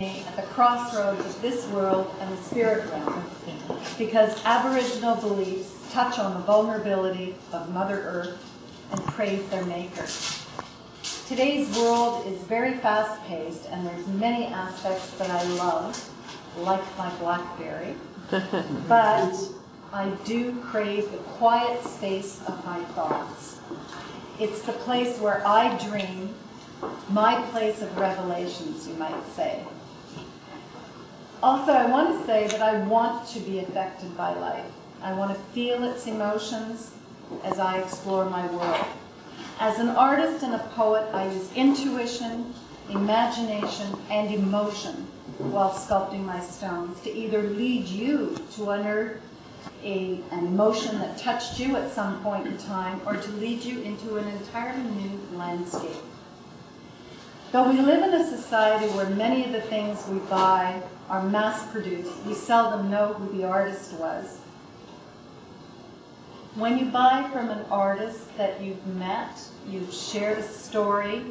at the crossroads of this world and the spirit realm, because Aboriginal beliefs touch on the vulnerability of Mother Earth and praise their Maker. Today's world is very fast-paced, and there's many aspects that I love, like my BlackBerry, but I do crave the quiet space of my thoughts. It's the place where I dream, my place of revelations, you might say. Also, I want to say that I want to be affected by life. I want to feel its emotions as I explore my world. As an artist and a poet, I use intuition, imagination, and emotion while sculpting my stones to either lead you to unearth an emotion that touched you at some point in time, or to lead you into an entirely new landscape. Though we live in a society where many of the things we buy are mass-produced, we seldom know who the artist was. When you buy from an artist that you've met, you've shared a story,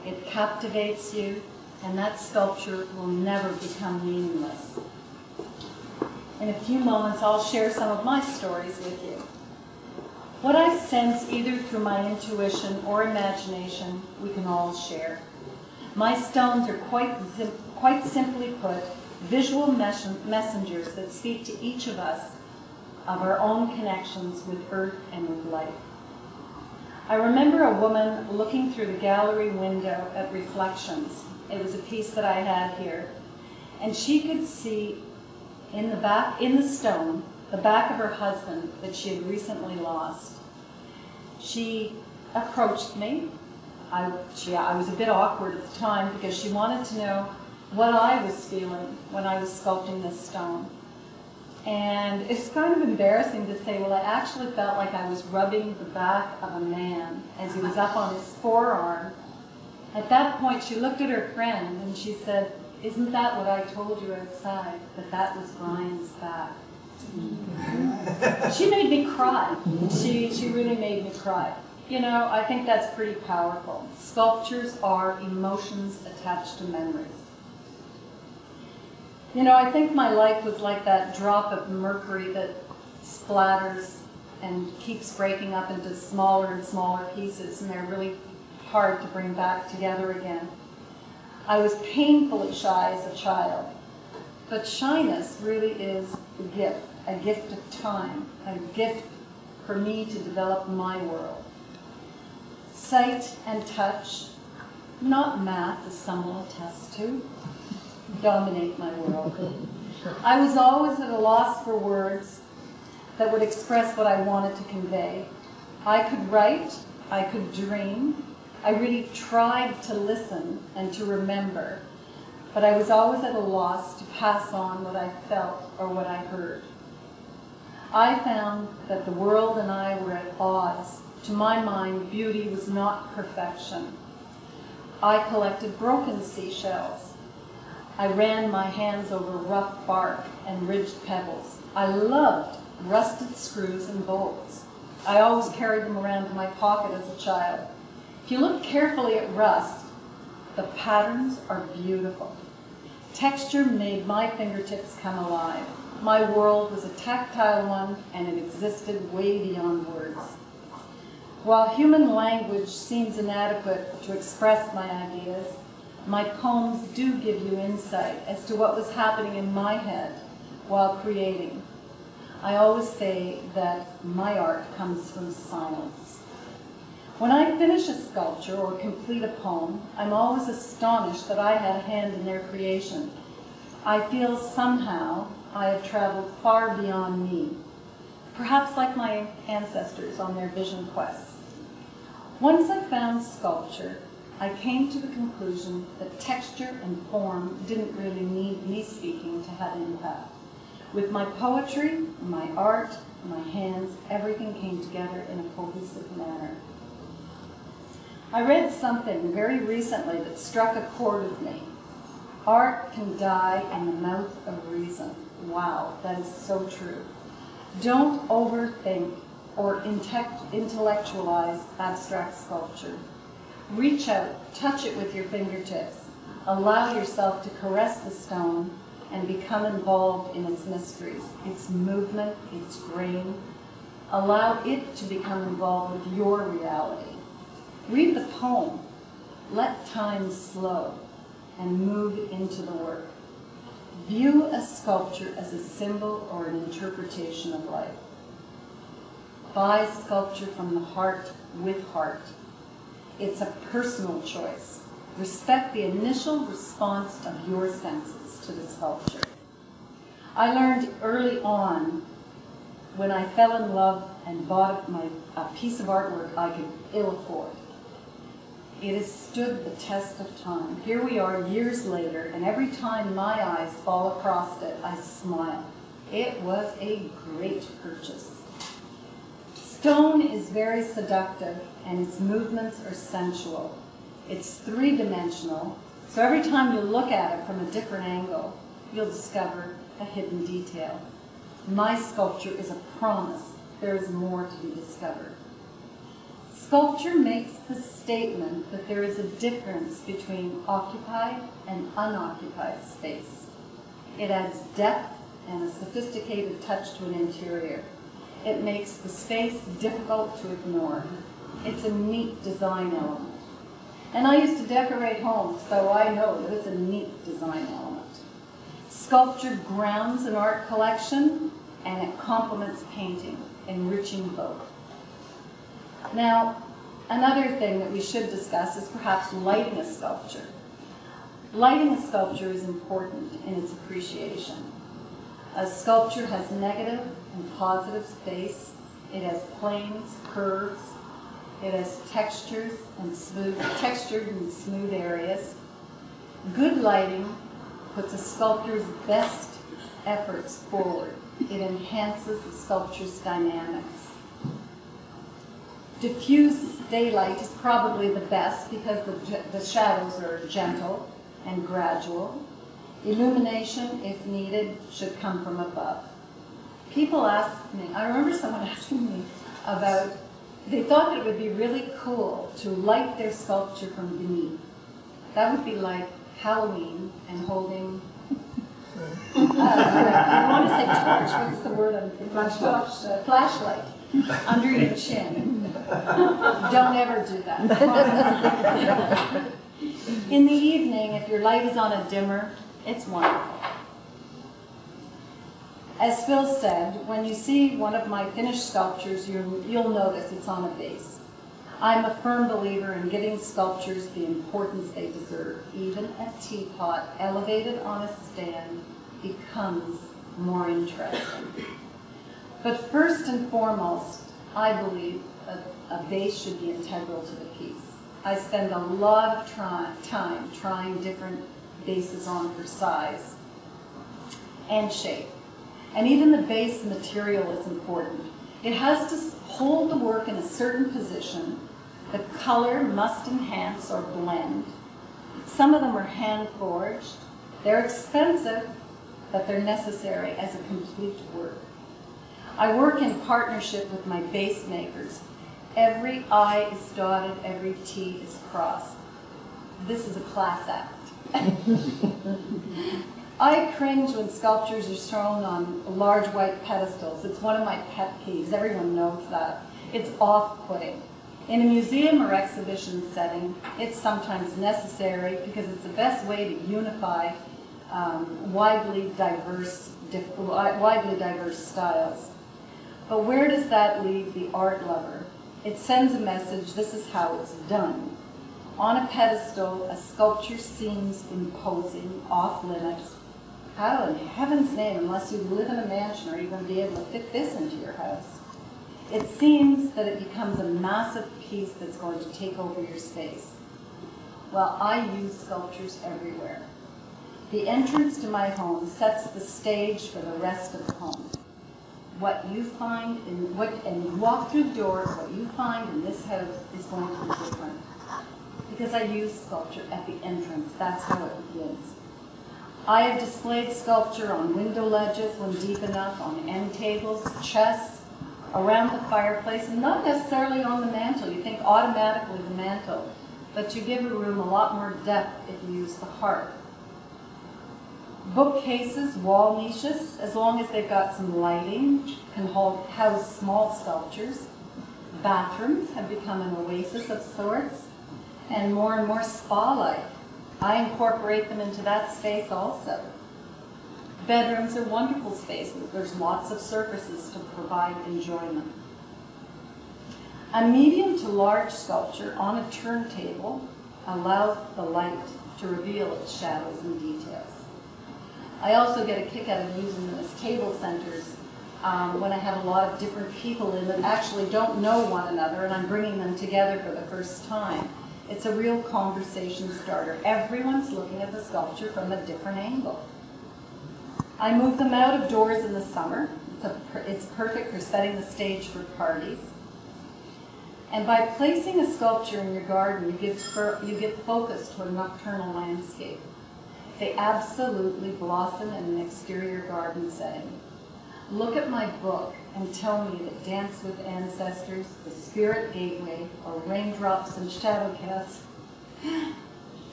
it captivates you, and that sculpture will never become meaningless. In a few moments, I'll share some of my stories with you. What I sense, either through my intuition or imagination, we can all share. My stones are quite simply put, visual messengers that speak to each of us of our own connections with Earth and with life. I remember a woman looking through the gallery window at reflections. It was a piece that I had here, and she could see in the stone, the back of her husband that she had recently lost. She approached me. I was a bit awkward at the time because she wanted to know what I was feeling when I was sculpting this stone. And it's kind of embarrassing to say, well, I actually felt like I was rubbing the back of a man as he was up on his forearm. At that point, she looked at her friend and she said, "Isn't that what I told you outside, that was Brian's back?" She made me cry. She really made me cry. You know, I think that's pretty powerful. Sculptures are emotions attached to memories. You know, I think my life was like that drop of mercury that splatters and keeps breaking up into smaller and smaller pieces, and they're really hard to bring back together again. I was painfully shy as a child, but shyness really is a gift of time, a gift for me to develop my world. Sight and touch, not math, as some will attest to, dominate my world. I was always at a loss for words that would express what I wanted to convey. I could write, I could dream, I really tried to listen and to remember, but I was always at a loss to pass on what I felt or what I heard. I found that the world and I were at odds. To my mind, beauty was not perfection. I collected broken seashells. I ran my hands over rough bark and ridged pebbles. I loved rusted screws and bolts. I always carried them around in my pocket as a child. If you look carefully at rust, the patterns are beautiful. Texture made my fingertips come alive. My world was a tactile one, and it existed way beyond words. While human language seems inadequate to express my ideas, my poems do give you insight as to what was happening in my head while creating. I always say that my art comes from silence. When I finish a sculpture or complete a poem, I'm always astonished that I had a hand in their creation. I feel somehow I have traveled far beyond me, perhaps like my ancestors on their vision quests. Once I found sculpture, I came to the conclusion that texture and form didn't really need me speaking to have impact. With my poetry, my art, my hands, everything came together in a cohesive manner. I read something very recently that struck a chord with me. Art can die in the mouth of reason. Wow, that is so true. Don't overthink or intellectualize abstract sculpture. Reach out, touch it with your fingertips. Allow yourself to caress the stone and become involved in its mysteries, its movement, its grain. Allow it to become involved with your reality. Read the poem. Let time slow and move into the work. View a sculpture as a symbol or an interpretation of life. Buy sculpture from the heart with heart. It's a personal choice. Respect the initial response of your senses to the sculpture. I learned early on, when I fell in love and bought a piece of artwork I could ill afford. It has stood the test of time. Here we are years later, and every time my eyes fall across it, I smile. It was a great purchase. Stone is very seductive, and its movements are sensual. It's three-dimensional, so every time you look at it from a different angle, you'll discover a hidden detail. My sculpture is a promise. There is more to be discovered. Sculpture makes the statement that there is a difference between occupied and unoccupied space. It adds depth and a sophisticated touch to an interior. It makes the space difficult to ignore. It's a neat design element. And I used to decorate homes, so I know that it's a neat design element. Sculpture grounds an art collection, and it complements painting, enriching both. Now, another thing that we should discuss is perhaps lighting a sculpture. Lighting a sculpture is important in its appreciation. A sculpture has negative and positive space. It has planes, curves. It has textured and smooth areas. Good lighting puts a sculptor's best efforts forward. It enhances the sculpture's dynamics. Diffuse daylight is probably the best because the shadows are gentle and gradual. Illumination, if needed, should come from above. People ask me, I remember someone asking me about, they thought that it would be really cool to light their sculpture from beneath. That would be like Halloween and holding, I want to say torch, what's the word I'm thinking? Flashlight. Flashlight under your chin. Don't ever do that. In the evening, if your light is on a dimmer, it's wonderful. As Phil said, when you see one of my finished sculptures, you'll notice it's on a base. I'm a firm believer in giving sculptures the importance they deserve. Even a teapot elevated on a stand becomes more interesting. But first and foremost, I believe a base should be integral to the piece. I spend a lot of time trying different bases on for size and shape. And even the base material is important. It has to hold the work in a certain position. The color must enhance or blend. Some of them are hand-forged. They're expensive, but they're necessary as a complete work. I work in partnership with my base makers. Every I is dotted, every T is crossed. This is a class act. I cringe when sculptures are thrown on large white pedestals. It's one of my pet peeves. Everyone knows that. It's off-putting. In a museum or exhibition setting, it's sometimes necessary because it's the best way to unify widely diverse styles. But where does that leave the art lover? It sends a message, this is how it's done. On a pedestal, a sculpture seems imposing, off-limits. How in heaven's name, unless you live in a mansion, are you going to be able to fit this into your house? It seems that it becomes a massive piece that's going to take over your space. Well, I use sculptures everywhere. The entrance to my home sets the stage for the rest of the home. What you find and you walk through the door, what you find in this house is going to be different. Because I use sculpture at the entrance. That's how it begins. I have displayed sculpture on window ledges when deep enough, on end tables, chests, around the fireplace, and not necessarily on the mantle. You think automatically the mantle. but you give a room a lot more depth if you use the heart. Bookcases, wall niches, as long as they've got some lighting, can house small sculptures. Bathrooms have become an oasis of sorts, and more spa-like. I incorporate them into that space also. Bedrooms are wonderful spaces. There's lots of surfaces to provide enjoyment. A medium to large sculpture on a turntable allows the light to reveal its shadows and details. I also get a kick out of using them as table centers when I have a lot of different people in that actually don't know one another and I'm bringing them together for the first time. It's a real conversation starter. Everyone's looking at the sculpture from a different angle. I move them out of doors in the summer. It's perfect for setting the stage for parties. And by placing a sculpture in your garden, you give focus to a nocturnal landscape. They absolutely blossom in an exterior garden setting. Look at my book and tell me that Dance with Ancestors, The Spirit Gateway, or Raindrops and Shadow Casts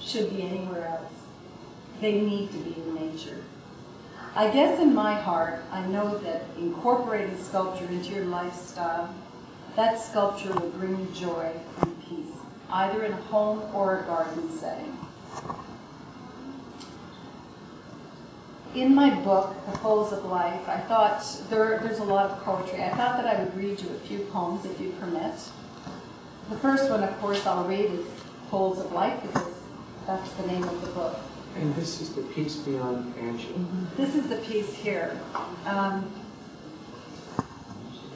should be anywhere else. They need to be in nature. I guess in my heart, I know that incorporating sculpture into your lifestyle, that sculpture will bring you joy and peace, either in a home or a garden setting. In my book, The Folds of Life, I thought, there's a lot of poetry. I thought that I would read you a few poems, if you permit. The first one, of course, I'll read is Folds of Life, because that's the name of the book. And this is the piece beyond Angela. This is the piece here.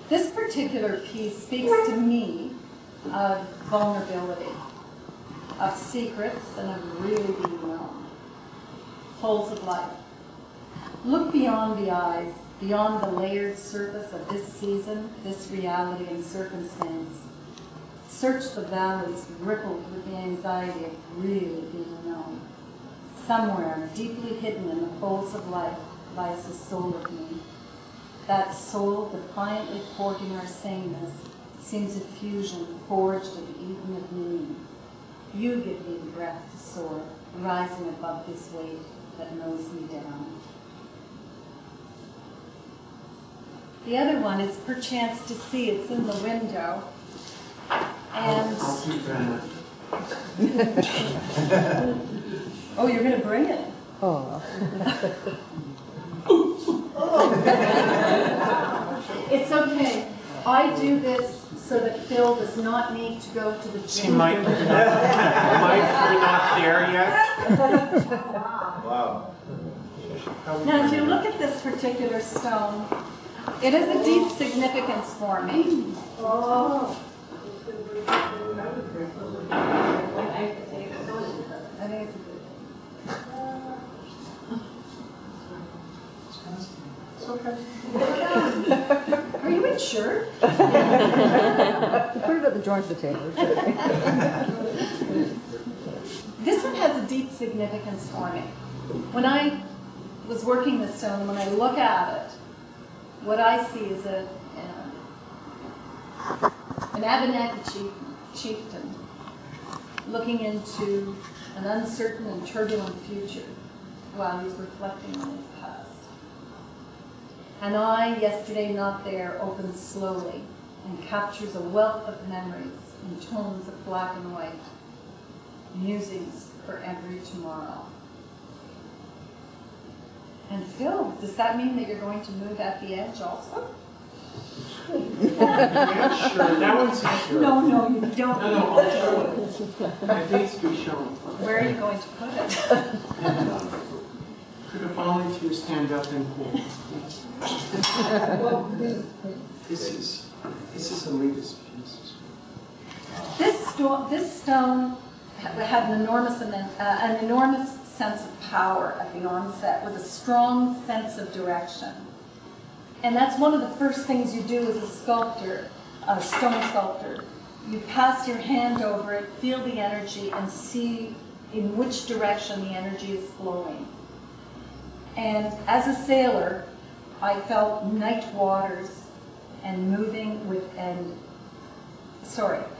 This particular piece speaks to me of vulnerability, of secrets, and of really being known. Folds of Life. Look beyond the eyes, beyond the layered surface of this season, this reality and circumstance. Search the valleys rippled with the anxiety of really being known. Somewhere, deeply hidden in the folds of life, lies the soul of me. That soul, defiantly courting our sameness, seems a fusion forged of Eden of meaning. You give me the breath to soar, rising above this weight that knows me down. The other one is Perchance to See. It's in the window. And I'll keep that. oh, you're going to bring it? Oh. It's okay. I do this so that Phil does not need to go to the gym. See, Mike, we're not there yet. Wow. Now, if you look at this particular stone, it has a deep significance for me. Oh. I think it's Are you insured? Put it at the joint of the table. This one has a deep significance for me. When I was working this stone, when I look at it, what I see is an Abenaki chieftain looking into an uncertain and turbulent future while he's reflecting on his past. An eye, yesterday not there, opens slowly and captures a wealth of memories in tones of black and white, musings for every tomorrow. And Phil, does that mean that you're going to move at the edge also? Yeah, sure. That one's sure. No, you don't. No, I'll show it. It needs to be shown. Where are you going to put it? Could a volunteer stand up and pull? This is the latest piece. This stone had an enormous sense of power at the onset, with a strong sense of direction. And that's one of the first things you do as a sculptor, a stone sculptor. You pass your hand over it, feel the energy, and see in which direction the energy is flowing. And as a sailor, I felt night waters and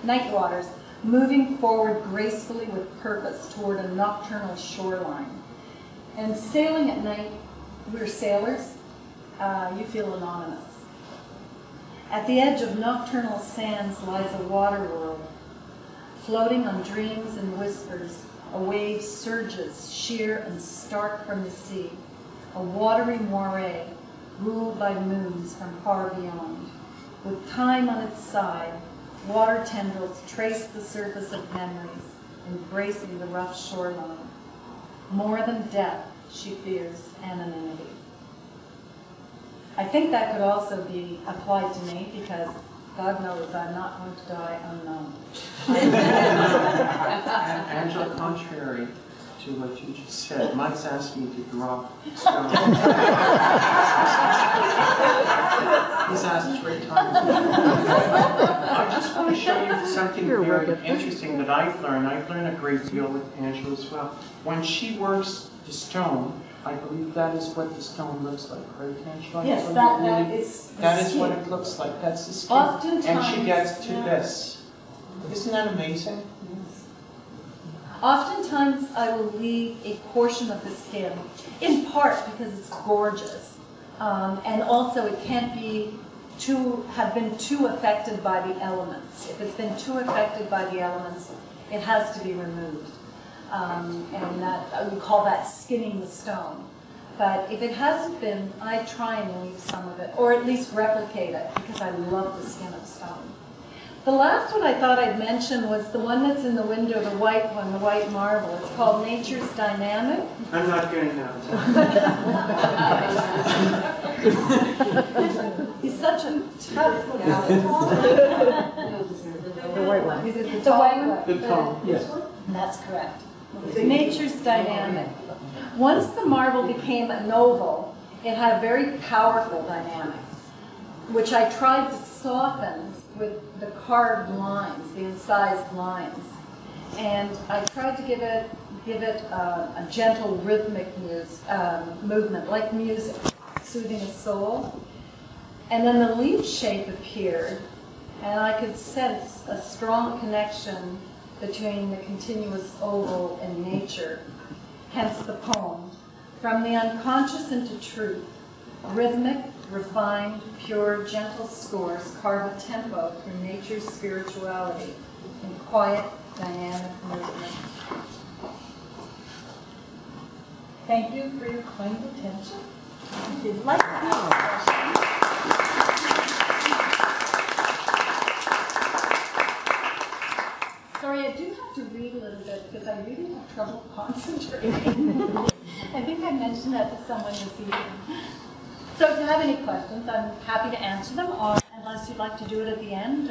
night waters, moving forward gracefully with purpose toward a nocturnal shoreline. And sailing at night, we're sailors, you feel anonymous. At the edge of nocturnal sands lies a water world, floating on dreams and whispers. A wave surges, sheer and stark from the sea, a watery moray, ruled by moons from far beyond. With time on its side, water tendrils trace the surface of memories, embracing the rough shoreline. More than death, she fears anonymity. I think that could also be applied to me because God knows I'm not going to die unknown. Angela, contrary to what you just said, Mike's asked me to drop stone. He's asked 3 times. I just want to show you something very interesting that I've learned. I've learned a great deal with Angela as well. When she works the stone, I believe that is what the stone looks like, right, Angela? Yes, So that is what it looks like. That's the skin. Oftentimes, and she gets to yeah. this. Isn't that amazing? Oftentimes I will leave a portion of the skin, in part because it's gorgeous, and also it can't be have been too affected by the elements. If it's been too affected by the elements, it has to be removed. And that we call that skinning the stone. But if it hasn't been, I try and leave some of it, or at least replicate it, because I love the skin of stone. The last one I thought I'd mention was the one that's in the window, the white one, the white marble. It's called Nature's Dynamic. I'm not getting that. He's such a tough guy. The white one. Is it the white one? The tone, yes. That's correct. Nature's Dynamic. Once the marble became an oval, it had a very powerful dynamic, which I tried to soften with the carved lines, the incised lines. And I tried to give it a gentle rhythmic movement, like music, soothing the soul. And then the leaf shape appeared, and I could sense a strong connection between the continuous oval and nature, hence the poem. From the unconscious into truth, rhythmic, refined, pure, gentle scores carve a tempo through nature's spirituality in quiet, dynamic movement. Thank you for your kind attention. If you'd like to ask questions. Sorry, I do have to read a little bit because I really have trouble concentrating. I think I mentioned that to someone this evening. So if you have any questions, I'm happy to answer them, or unless you'd like to do it at the end.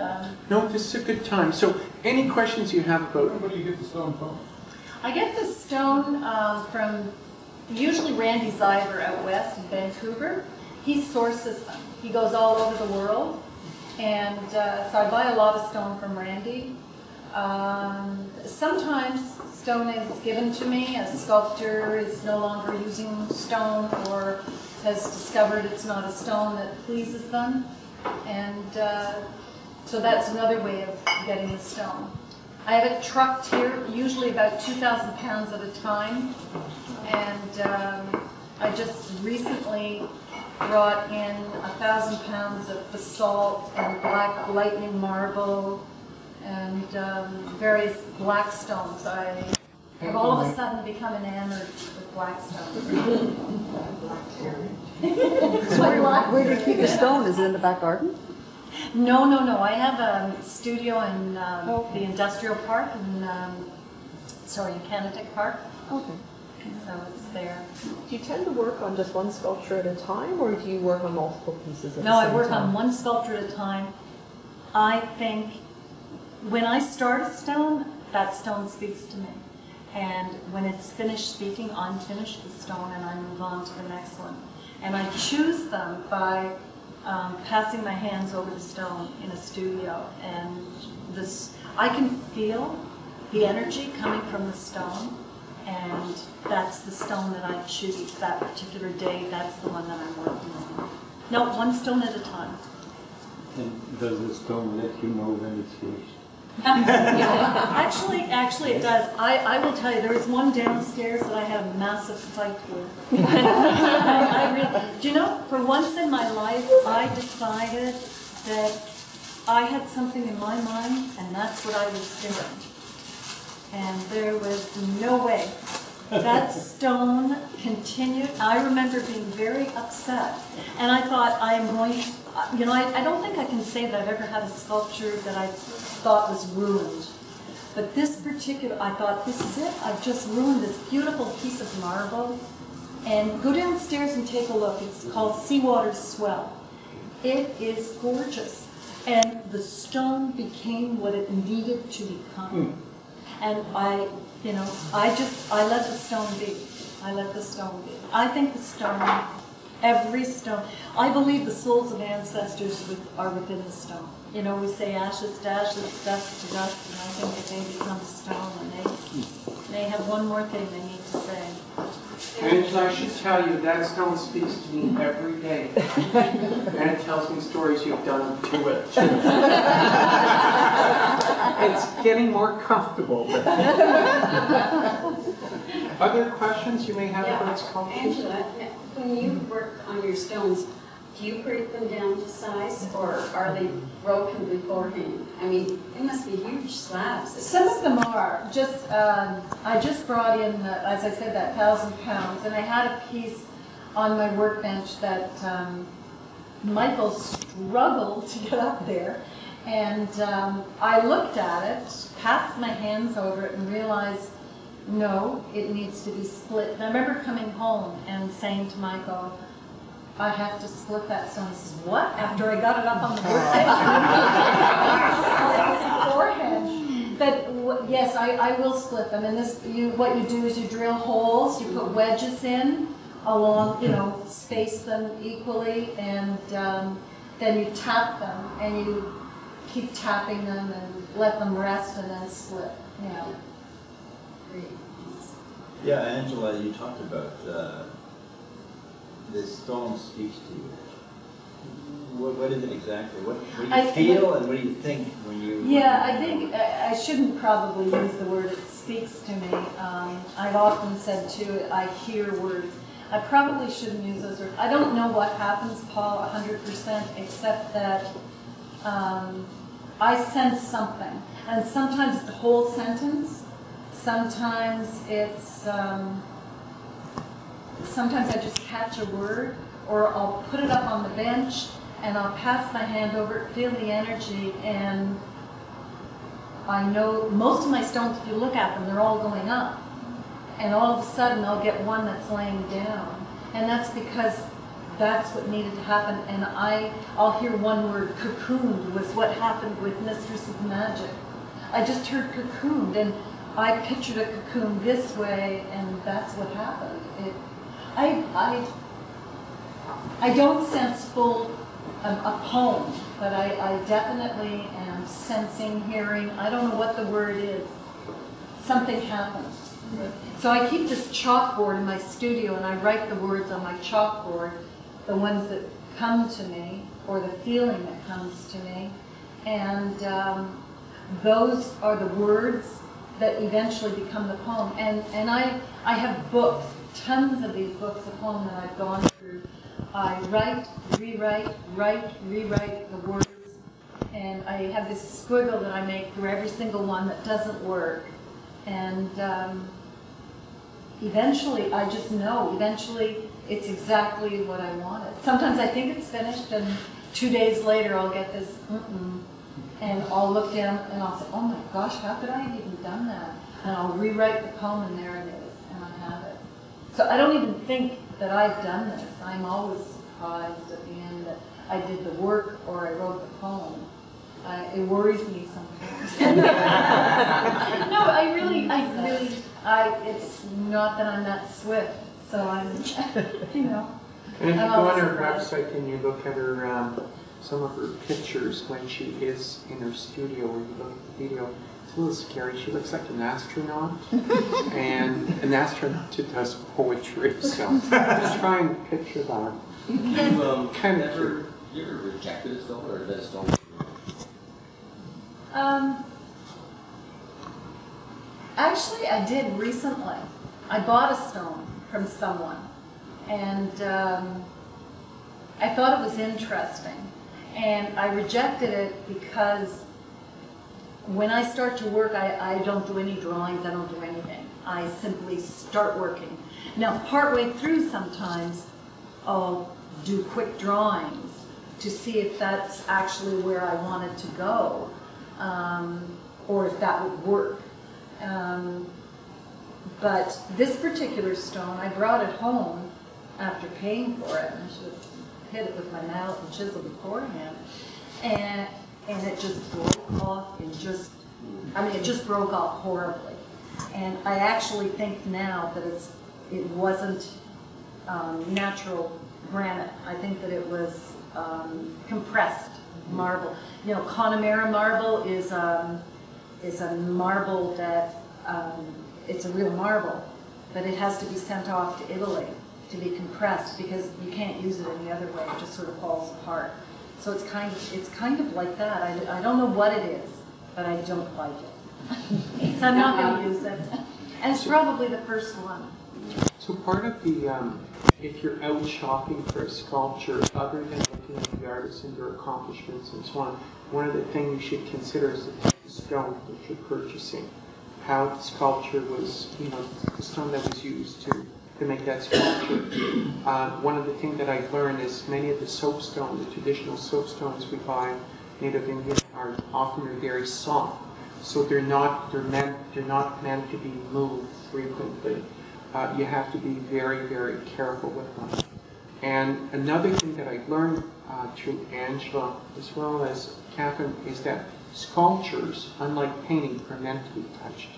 No, this is a good time. So any questions you have about... Where do you get the stone from? I get the stone from usually Randy Ziver out west in Vancouver. He sources them. He goes all over the world. And so I buy a lot of stone from Randy. Sometimes stone is given to me. A sculptor is no longer using stone or has discovered it's not a stone that pleases them. And so that's another way of getting the stone. I have it trucked here, usually about 2,000 pounds at a time. And I just recently brought in 1,000 pounds of basalt and black lightning marble and various black stones. I have all of a sudden become enamored with black stones. So where do you keep the stone? Is it in the back garden? No. I have a studio in the industrial park in Canandaigua Park. Okay. So it's there. Do you tend to work on just one sculpture at a time, or do you work on multiple pieces at the same time? No, I work on one sculpture at a time. I think when I start a stone, that stone speaks to me. And when it's finished speaking, I'm finished with stone and I move on to the next one. And I choose them by passing my hands over the stone in a studio. And I can feel the energy coming from the stone. And that's the stone that I choose that particular day. That's the one that I'm working on. No, one stone at a time. And does the stone let you know when it's finished? Actually, it does. I will tell you, there was one downstairs that I had a massive fight with. I really, do you know, for once in my life, I decided that I had something in my mind, and that's what I was doing. And there was no way. That stone continued. I remember being very upset, and I thought, I am going to, you know, I don't think I can say that I've ever had a sculpture that I thought was ruined. But this particular, I thought, this is it. I've just ruined this beautiful piece of marble. And go downstairs and take a look. It's called Seawater Swell. It is gorgeous. And the stone became what it needed to become. And I let the stone be. I let the stone be. I think the stone, every stone, I believe the souls of ancestors are within the stone. You know, we say ashes to ashes, dust to dust, and I think that they become stone, and they have one more thing they need to say. Angela, I should tell you, that stone speaks to me every day. And it tells me stories you've done to it. It's getting more comfortable. Other questions you may have about sculpture? Angela, when you work on your stones, do you break them down to size, or are they broken beforehand? I mean, they must be huge slabs. Some of them are. I just brought in, as I said, that 1,000 pounds, and I had a piece on my workbench that Michael struggled to get up there, and I looked at it, passed my hands over it, and realized, no, it needs to be split. And I remember coming home and saying to Michael, I have to split that stone. He says, what? After I got it up on the workbench? But yes, I will split them. And this, what you do is you drill holes, you put wedges in along, you know, space them equally, and then you tap them, and you keep tapping them and let them rest, and then split. You know. Yeah, Angela, you talked about this stone speaks to you. What is it exactly? What do you feel and what do you think when you... Yeah, I think I shouldn't probably use the word it speaks to me. I've often said too, I hear words. I probably shouldn't use those words. I don't know what happens, Paul, 100%, except that I sense something. And sometimes it's the whole sentence. Sometimes it's... sometimes I just catch a word, or I'll put it up on the bench and I'll pass my hand over it, feel the energy, and I know most of my stones, if you look at them, they're all going up. And all of a sudden I'll get one that's laying down. And that's because that's what needed to happen. And I'll hear one word, cocooned, was what happened with Mistress of Magic. I just heard cocooned, and I pictured a cocoon this way, and that's what happened. I don't sense full a poem, but I definitely am sensing, hearing. I don't know what the word is. Something happens. So I keep this chalkboard in my studio, and I write the words on my chalkboard, the ones that come to me, or the feeling that comes to me, and those are the words that eventually become the poem. And I have books, tons of these books of poems that I've gone through. I write, rewrite the words, and I have this squiggle that I make for every single one that doesn't work. And eventually, I just know, eventually it's exactly what I wanted. Sometimes I think it's finished, and 2 days later I'll get this, and I'll look down and I'll say, oh my gosh, how could I have even done that? And I'll rewrite the poem, and there it is, and I have it. So I don't even think that I've done this. I'm always surprised at the end that I did the work or I wrote the poem. It worries me sometimes. No, it's not that I'm that swift, so I'm, you know. And if you I'm go on always her surprised. website and you look at her, some of her pictures when she is in her studio, or you look at the video, it's a little scary. She looks like an astronaut, and an astronaut who does poetry, so just try and picture that. You Kind of ever rejected a stone, or that stone? Actually, I did recently. I bought a stone from someone, and I thought it was interesting. And I rejected it because when I start to work, I don't do any drawings, I don't do anything. I simply start working. Now, partway through sometimes, I'll do quick drawings to see if that's actually where I wanted to go, or if that would work. But this particular stone, I brought it home after paying for it, and I should have hit it with my mallet and chisel beforehand, and it just broke off in just, I mean, it just broke off horribly. And I actually think now that it wasn't natural granite. I think that it was compressed marble. You know, Connemara marble is a marble that, it's a real marble, but it has to be sent off to Italy to be compressed because you can't use it any other way. It just sort of falls apart. So it's kind of like that. I don't know what it is, but I don't like it. So I'm not going to use it. And it's probably the first one. So part of the, if you're out shopping for a sculpture, other than looking at the artist and their accomplishments and so on, one of the things you should consider is the stone that you're purchasing. How the sculpture was, you know, the stone that was used to make that sculpture. One of the things that I've learned is many of the soapstones, the traditional soapstones we buy, native Indian, are often very soft. So they're not meant to be moved frequently. You have to be very, very careful with them. And another thing that I've learned through Angela as well as Catherine is that sculptures, unlike painting, are meant to be touched.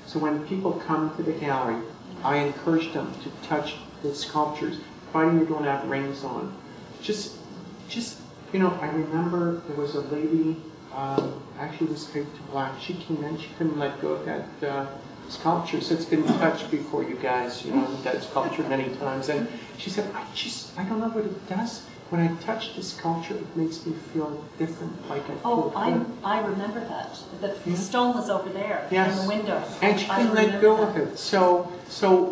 So when people come to the gallery, I encourage them to touch the sculptures, providing you don't have rings on. Just you know, I remember there was a lady, actually was fake to black. She came in, she couldn't let go of that sculpture. So it's been touched before, you guys, you know, that sculpture many times. And she said, I don't know what it does. When I touch the sculpture, it makes me feel different, like I feel I remember that. The stone was over there in the window. And she couldn't let go of it. So,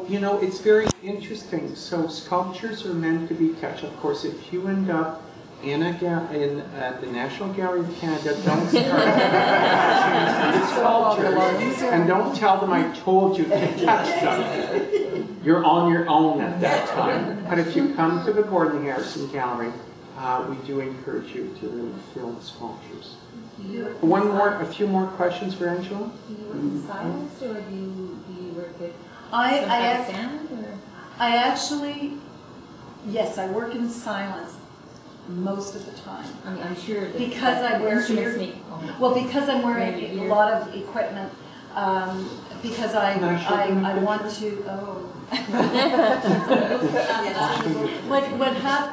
you know, it's very interesting. So sculptures are meant to be touched. Of course, if you end up in the National Gallery of Canada, don't start touching the sculptures. And don't tell them I told you to touch them. You're on your own at that time. But if you come to the Gordon Harrison Gallery, we do encourage you to really feel the sculptures. A few more questions for Angela? Do you work in silence, or do you work with yes, I work in silence most of the time. I mean, I'm sure that because I wear because I'm wearing a lot of equipment. Because I want to. Oh.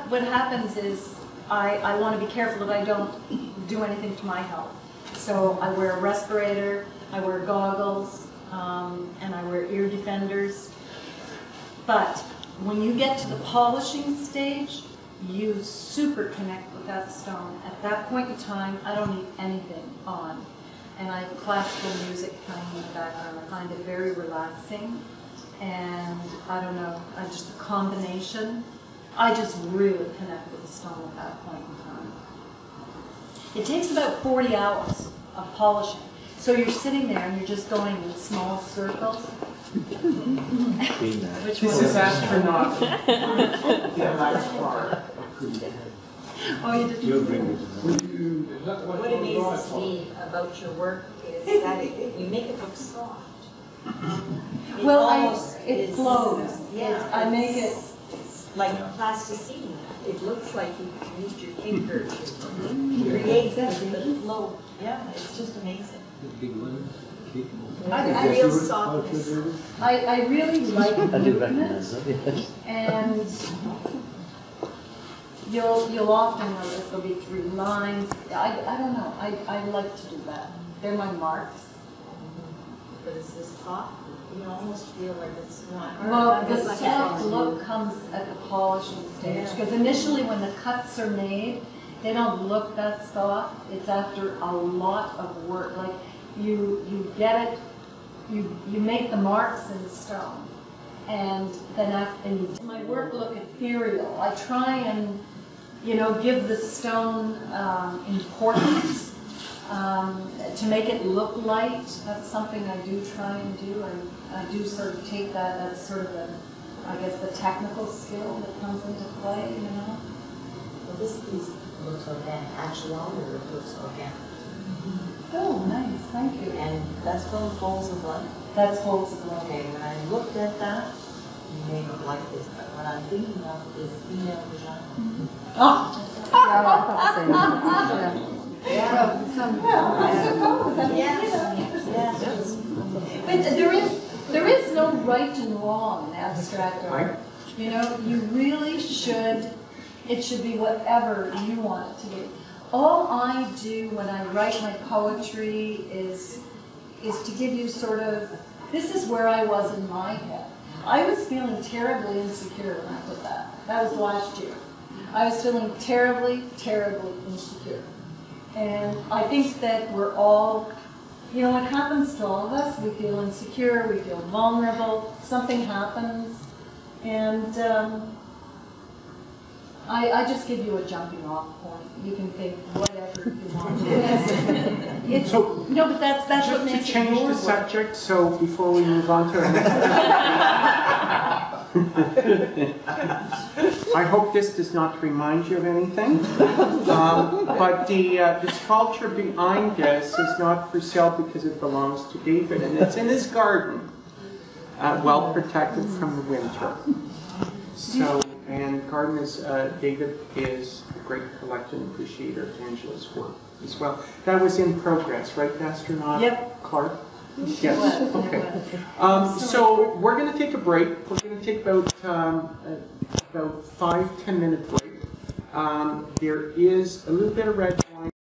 What happens is I want to be careful that I don't do anything to my health. So I wear a respirator, I wear goggles, and I wear ear defenders. But when you get to the polishing stage, you super connect with that stone. At that point in time, I don't need anything on. And I have classical music playing in the background. I find it very relaxing. And I don't know, just the combination. I just really connect with the stone at that point in time. It takes about 40 hours of polishing. So you're sitting there and you're just going in small circles. Which this is astronaut. Verlaeckt Clark. Oh, you didn't. What amazes me about your work is that you make it look soft. It flows. Yeah, I make it. It's like plasticine. It looks like you used your fingers to create the flow. Yeah, it's just amazing. I feel softness. I really like movement, and you'll often notice there'll be 3 lines. I don't know. I like to do that. They're my marks. But it's this soft. You almost feel like it's not. Well, the soft look comes at the polishing stage, because initially when the cuts are made, they don't look that soft. It's after a lot of work. Like you get it you make the marks in stone, and then my work look ethereal. I try and, you know, give the stone importance, to make it look light. That's something I do try and do, and I do sort of take that as sort of I guess the technical skill that comes into play, you know. Well, this piece looks organic, actually all of it looks organic. Oh, nice, thank you. And that's called folds of light. That's folds of light. Okay, when I looked at that, you may not like this, but what I'm thinking of is female vagina. Oh! Yeah, I thought the same. Yeah. But there is no right and wrong in abstract art. You know, you really should, it should be whatever you want it to be. All I do when I write my poetry is to give you sort of, this is where I was in my head. I was feeling terribly insecure when I did that. That was last year. I was feeling terribly, terribly insecure. And I think that we're all, you know, it happens to all of us. We feel insecure, we feel vulnerable, something happens. And I just give you a jumping off point. You can think whatever you want. It's, So, no, but that's what just makes to it change your the work. subject, so before we move on to our next I hope this does not remind you of anything, but the sculpture behind this is not for sale because it belongs to David, and it's in his garden, well protected from the winter. So, and garden is, David is a great collector and appreciator of Angela's work as well. That was in progress, right, Astronaut? Yep. Clark? It Yes, was, okay. it was. So we're going to take a break. We're going to take about 5-10 minute break. There is a little bit of red